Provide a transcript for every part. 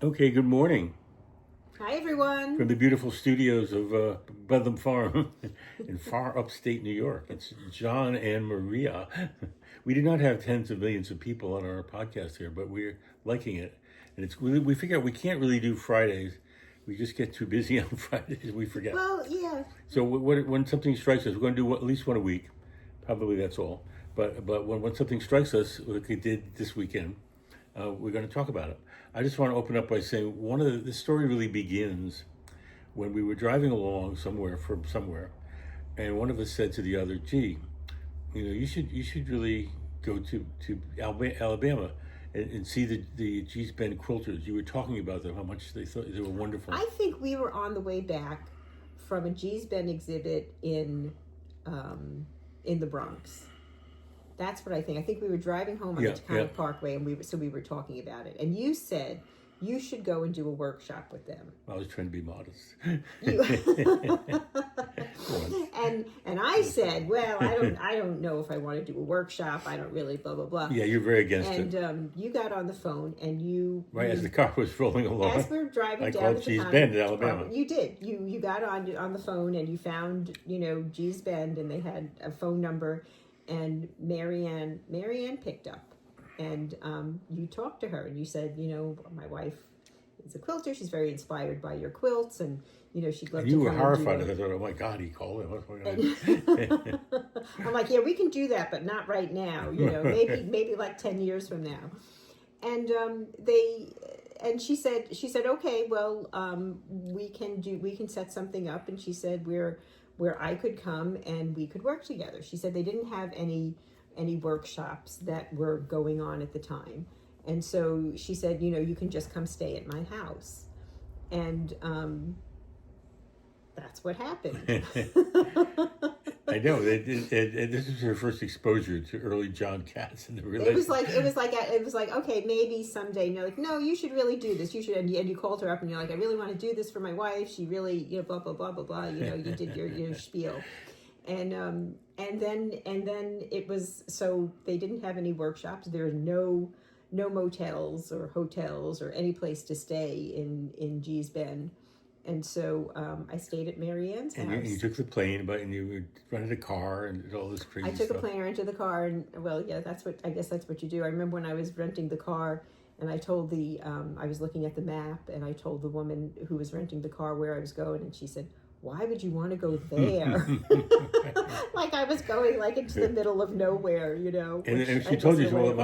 Okay, good morning Hi, everyone. from the beautiful studios of Bedlam Farm in far upstate New York. It's John and Maria. We do not have tens of millions of people on our podcast here, but we're liking it. And we figure out we can't really do Fridays. We just get too busy on Fridays. We forget. Well, yeah. So when something strikes us, we're going to do at least one a week. Probably that's all. But when something strikes us, like we did this weekend, we're going to talk about it. I just want to open up by saying the story really begins when we were driving along somewhere, and one of us said to the other, "Gee, you should really go to Alabama and see the G's Bend Quilters. You were talking about them, how much they thought they were wonderful." I think we were on the way back from a G's Bend exhibit in the Bronx. That's what I think. I think we were driving home on the Taconic Parkway, and we were talking about it. And you said you should go and do a workshop with them. I was trying to be modest. And I said, well, I don't know if I want to do a workshop. I don't really blah blah blah. Yeah, you're very against it. And you got on the phone and as the car was rolling along. As we were driving I down called G's Bend in Alabama. You did. You got on the phone and you found G's Bend, and they had a phone number, and Marianne picked up, and you talked to her and you said, my wife is a quilter. She's very inspired by your quilts, and she'd love to. You were horrified. I thought, oh my God, he called him. What's going on? I'm like, yeah, we can do that, but not right now. Maybe like 10 years from now. And she said, okay, well, we can set something up. And she said where I could come and we could work together. She said they didn't have any workshops that were going on at the time. And so she said, you can just come stay at my house. And that's what happened. I know. This is her first exposure to early John Katz in the relationship. It was like, okay, maybe someday. And you're like, no, you should really do this. You should. And you called her up and you're like, I really want to do this for my wife. She really, blah blah blah blah blah. You did your spiel, and then it was, so they didn't have any workshops. There are no motels or hotels or any place to stay in G's Bend. And so I stayed at Marianne's house. And you took the plane, and you rented a car and did all this crazy stuff. I took a plane, rented the car, and I guess that's what you do. I remember when I was renting the car, and I told I was looking at the map, and I told the woman who was renting the car where I was going, and she said, why would you want to go there? Like I was going like into the middle of nowhere, And she told you, well,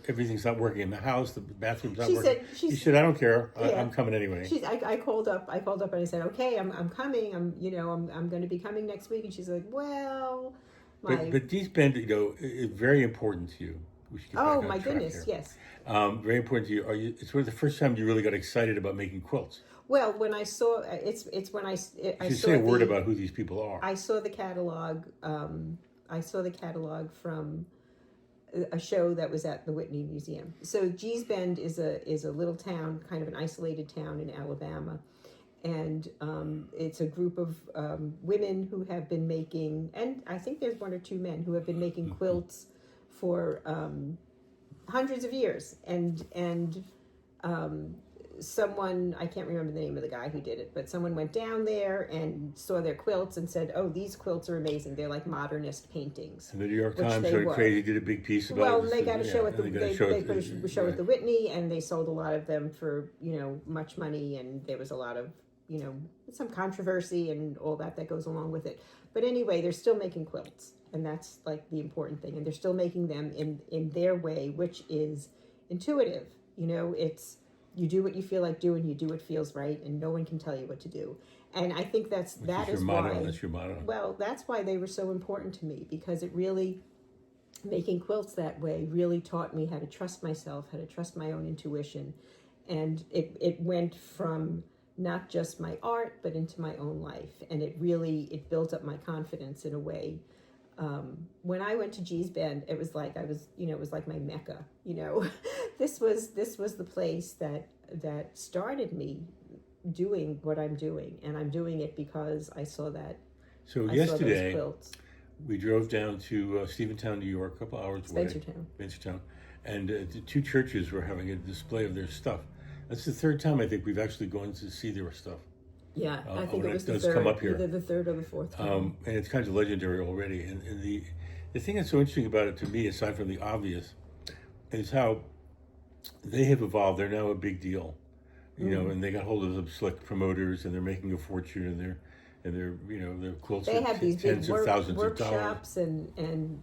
everything's not working in the house, the bathroom's not working. She said, I don't care, I'm coming anyway. I called up and I said, okay, I'm coming. I'm going to be coming next week. And she's like, well, but G's Bend, is very important to you. We should get back on my track goodness, here. yes. Very important to you. It's one of the first time you really got excited about making quilts. Well, when I saw it's when I you should say a word about who these people are. I saw the catalog. From a show that was at the Whitney Museum. So G's Bend is a little town, kind of an isolated town in Alabama, and it's a group of women who have been making, and I think there's one or two men who have been making quilts for hundreds of years, and someone, I can't remember the name of the guy who did it, but someone went down there and saw their quilts and said, oh, these quilts are amazing. They're like modernist paintings. And the New York Times crazy did a big piece about it. Well, they got a show at the Whitney, and they sold a lot of them for, much money, and there was a lot of, some controversy and all that goes along with it. But anyway, they're still making quilts, and that's like the important thing. And they're still making them in their way, which is intuitive. It's, you do what you feel like doing, you do what feels right, and no one can tell you what to do. And I think that is why. That's your motto. Well, that's why they were so important to me, because it really, making quilts that way really taught me how to trust myself, how to trust my own intuition. And it went from not just my art, but into my own life. And it built up my confidence in a way. When I went to G's Bend, it was like it was like my Mecca. This was the place that started me doing what I'm doing, and I'm doing it because I saw that. So yesterday, we drove down to Stephentown, New York, a couple hours away. Spencertown, and the two churches were having a display of their stuff. That's the third time I think we've actually gone to see their stuff. Yeah, I think when it was it the does come third, up here. either the third or the fourth time. And it's kind of legendary already. And the thing that's so interesting about it to me, aside from the obvious, is how they have evolved. They're now a big deal, and they got hold of the slick promoters, and they're making a fortune, and they're their quilts They are have these big tens of thousands of dollars. workshops and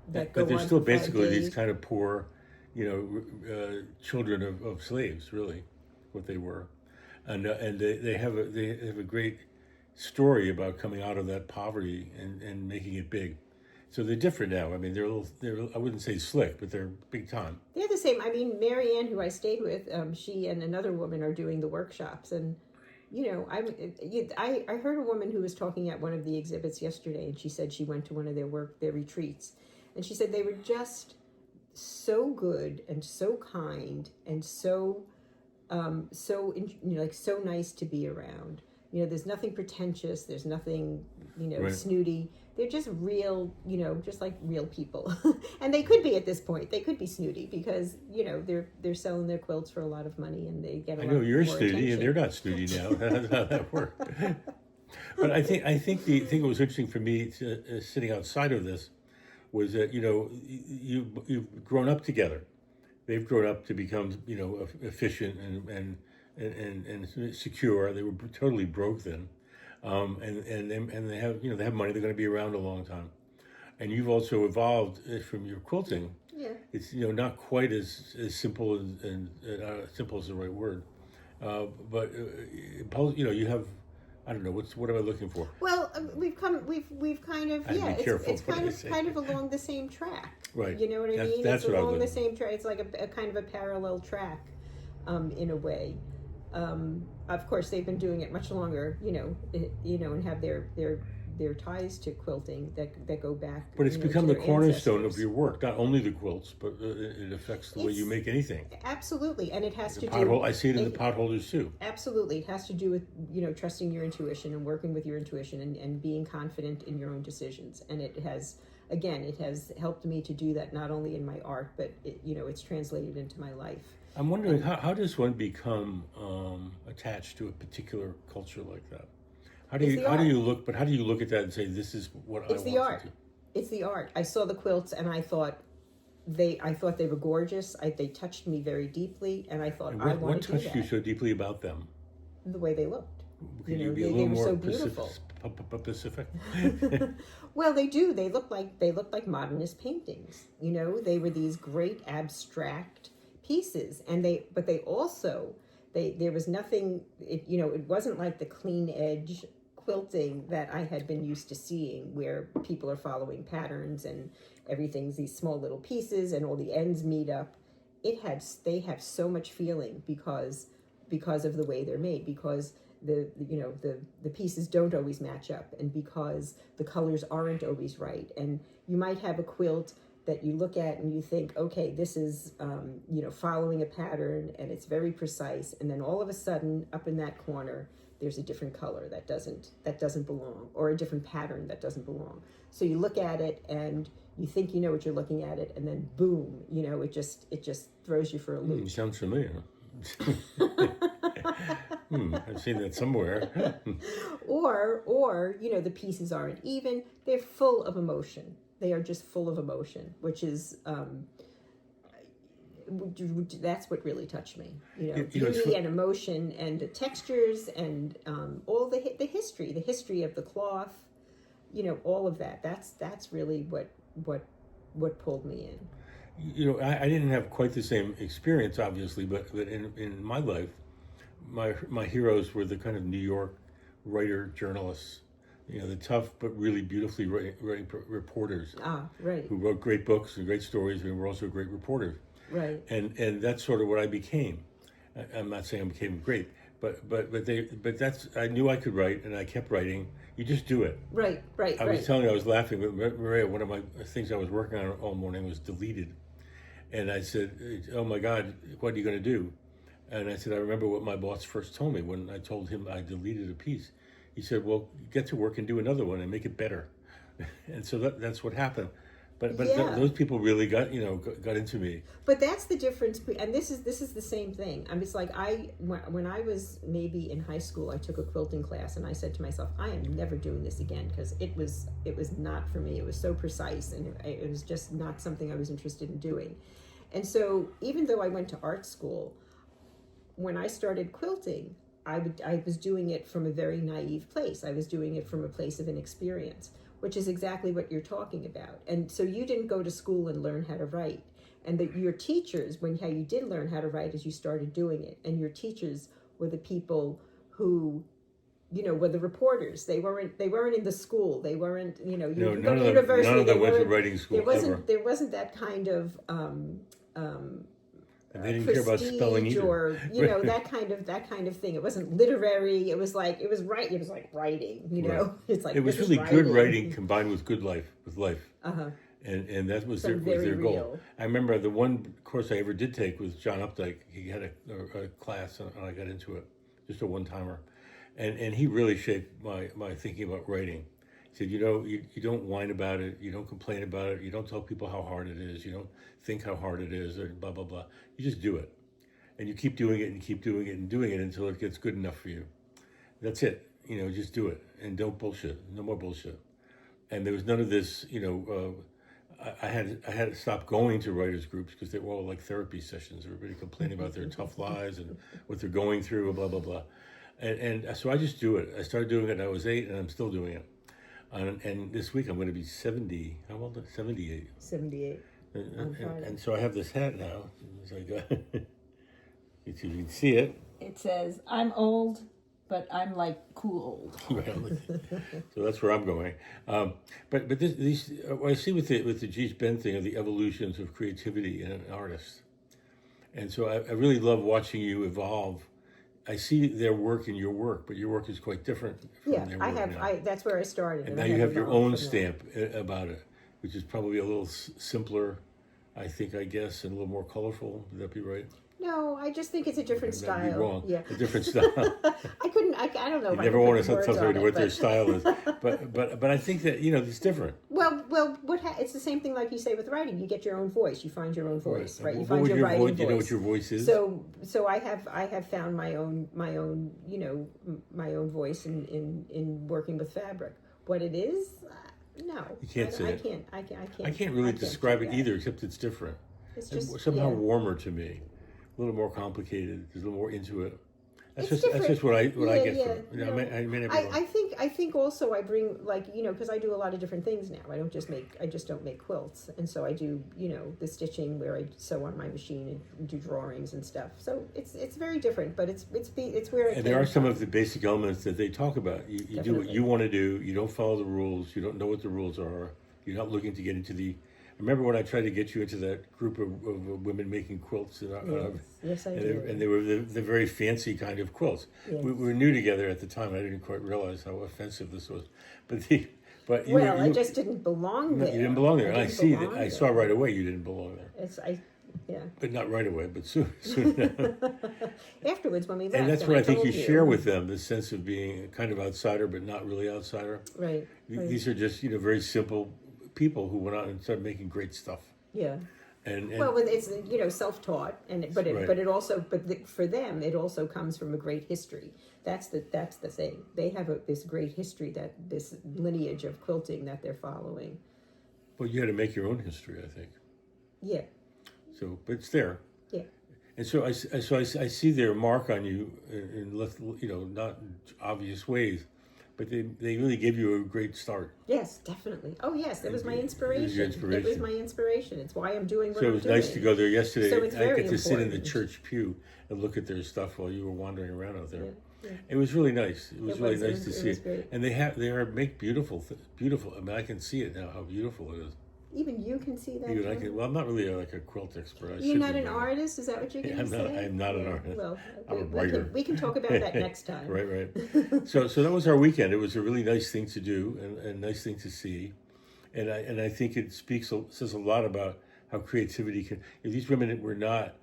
that go But they're on still for 5 basically days. these kind of poor, children of slaves, really, what they were, and they have a great story about coming out of that poverty and making it big. So they're different now. I mean, they're I wouldn't say slick, but they're big time. They're the same. I mean, Mary Ann, who I stayed with, she and another woman are doing the workshops, and I heard a woman who was talking at one of the exhibits yesterday, and she said she went to one of their retreats, and she said they were just so good and so kind and so so nice to be around. There's nothing pretentious. There's nothing Right. snooty. They're just real, just like real people. And they could be at this point. They could be snooty because they're selling their quilts for a lot of money and they get a I lot know you're more snooty, attention. and they're not snooty now. That's how that works. But I think the thing that was interesting for me sitting outside of this was that you've grown up together. They've grown up to become efficient and secure. They were totally broke then, and they have money. They're going to be around a long time. And you've also evolved from your quilting. Yeah. It's not quite as simple and simple is the right word, but you have. I don't know what am I looking for? Well, we've kind of I have to be careful it's what I say. kind of along the same track. Right. You know what I mean? That's it's what I was along the looking same track. It's like a kind of a parallel track, in a way. Of course, they've been doing it much longer. And have their ties to quilting that go back. But it's become to the their cornerstone ancestors. of your work. Not only the quilts, but it affects the way you make anything. Absolutely, and it has to Pothole. do. I see it in the potholders too. Absolutely, it has to do with trusting your intuition and working with your intuition and being confident in your own decisions. And it has helped me to do that not only in my art, but it's translated into my life. I'm wondering how does one become attached to a particular culture like that? How do you look? But how do you look at that and say this is what I want the art. to do? It's the art. I saw the quilts and I thought they were gorgeous. They touched me very deeply, and I thought And I what want to do touched that. you so deeply about them? The way they looked. Could you be a they little were more so beautiful. Pacific? Well, they do. They look like modernist paintings. They were these great abstract pieces, and they also there was nothing. It wasn't like the clean edge quilting that I had been used to seeing, where people are following patterns and everything's these small little pieces and all the ends meet up. They have so much feeling because of the way they're made, because the pieces don't always match up, and because the colors aren't always right. And you might have a quilt that you look at and you think, okay, this is following a pattern and it's very precise, and then all of a sudden up in that corner there's a different color that doesn't belong, or a different pattern that doesn't belong. So you look at it and you think you know what you're looking at it, and then boom, it just throws you for a loop. Sounds familiar. I've seen that somewhere. or the pieces aren't even. They're full of emotion. They are just full of emotion, which is that's what really touched me. Beauty and emotion and textures and all the history of the cloth. All of that. That's really what pulled me in. I didn't have quite the same experience, obviously, but in my life, my heroes were the kind of New York writer journalists, the tough but really beautifully writing reporters. Right. Who wrote great books and great stories, and were also great reporters. Right. And that's sort of what I became. I'm not saying I became great, but that's, I knew I could write, and I kept writing. You just do it. Right. I was telling you, I was laughing, but Maria, one of my things I was working on all morning was deleted. And I said, oh my God, what are you going to do? And I said, I remember what my boss first told me when I told him I deleted a piece. He said, well, get to work and do another one and make it better. And so that's what happened. those people really got into me. But that's the difference, and this is the same thing. I'm just like when I was maybe in high school, I took a quilting class, and I said to myself, I am never doing this again because it was not for me. It was so precise, and it was just not something I was interested in doing. And so even though I went to art school, when I started quilting, I was doing it from a very naive place. I was doing it from a place of inexperience, which is exactly what you're talking about. And so you didn't go to school and learn how to write. And your teachers, how you did learn how to write is you started doing it. And your teachers were the people who, were the reporters. They weren't in the school. They weren't, you No, go none to of university. none of them went to writing school ever. There wasn't that kind of And they didn't care about spelling either. Or that kind of thing. It wasn't literary. It was like writing. Right. It's like it was really good writing combined with life. Uh-huh. And that was their Real. goal. I remember the one course I ever did take was John Updike. He had a class, and I got into it, just a one-timer. And he really shaped my thinking about writing. He said, you don't whine about it, you don't complain about it, you don't tell people how hard it is, you don't think how hard it is, or blah, blah, blah. You just do it. And you keep doing it and keep doing it and doing it until it gets good enough for you. That's it. Just do it. And don't bullshit. No more bullshit. And there was none of this, I had to stop going to writers groups because they were all like therapy sessions. Everybody complaining about their tough lives and what they're going through and blah, blah, blah. And so I just do it. I started doing it when I was 8, and I'm still doing it. And this week I'm going to be 70. How old? 78. 78. And so I have this hat now. It's like, if you can see it. It says, I'm old, but I'm like cool old. So that's where I'm going. But these what I see with the G.H. Ben thing are the evolutions of creativity in an artist. And so I really love watching you evolve. I see their work in your work, but your work is quite different from their work now. That's where I started. And now you have your own stamp about it, which is probably a little simpler, I guess, and a little more colorful. Would that be right? No, I just think it's a different style. That'd be wrong. Yeah, a different style. I don't know. You never want to tell somebody what their style is, but I think that it's different. Well, it's the same thing like you say with writing. You get your own voice. You find your own voice, right? You What find would your writing voice. Do you know what your voice is? So I have found my own my own voice in working with fabric. What it is, no, you can't say it. I can't really describe it either, except it's different. It's just somehow warmer to me, a little more complicated. There's a little more into it. That's it's just what I get from it. I may not be wrong. I think also I bring because I do a lot of different things now. I just don't make quilts, and so I do the stitching where I sew on my machine and do drawings and stuff. So it's very different, but it's where and there are some of the basic elements that they talk about. You do what you want to do. You don't follow the rules. You don't know what the rules are. You're not looking to get into the. Remember when I tried to get you into that group of women making quilts? Yes, I do. And they were the very fancy kind of quilts. Yes. We were new together at the time. I didn't quite realize how offensive this was. But I just didn't belong there. You didn't belong there. I saw right away you didn't belong there. But not right away, but soon. Afterwards, when we left. And that's what I think you share with them, the sense of being a kind of outsider, but not really outsider. Right. These are just, very simple people who went out and started making great stuff. Yeah. And it's self-taught, but for them it also comes from a great history. That's the thing. They have this great history, this lineage of quilting that they're following. Well, you had to make your own history, I think. Yeah. So, but it's there. Yeah. And so I see their mark on you in not obvious ways. But they really give you a great start. Yes, definitely. Oh, yes, that was my inspiration. It was my inspiration. It's why I'm doing what I'm doing. So it was nice to go there yesterday. So it's very I get to sit in important. the church pew and look at their stuff while you were wandering around out there. Yeah. It was really nice. It was really nice to see it. it. And they make beautiful. I mean, I can see it now how beautiful it is. Even you can see that. Even I can. Well, I'm not really like a quilt expert. You're not an artist. Is that what you're going to say? I'm not an artist. Well, I'm a writer. We can talk about that next time. Right. So that was our weekend. It was a really nice thing to do and a nice thing to see, and I think it says a lot about how creativity can. These women were not,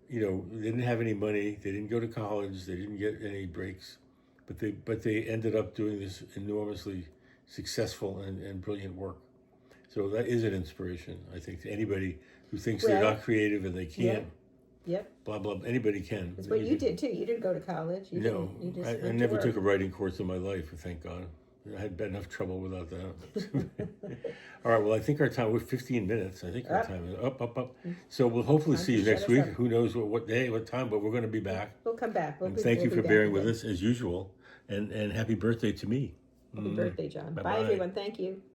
they didn't have any money. They didn't go to college. They didn't get any breaks, but they ended up doing this enormously successful and brilliant work. So that is an inspiration, I think, to anybody who thinks they're Well, not creative and they can't. Yep. Blah blah. Anybody can. That's what you did too. You didn't go to college. You No, didn't, you just I went to never work. took a writing course in my life. Thank God. I had enough trouble without that. All right. Well, I think our time. We're 15 minutes. I think our Up. time is up. So we'll hopefully Time see to you shut next us week. up. Who knows what day, what time? But we're going to be back. We'll come back. And thank you we'll for be bearing back with again. us as usual. And happy birthday to me. Happy birthday, John. Bye-bye. Bye, everyone. Thank you.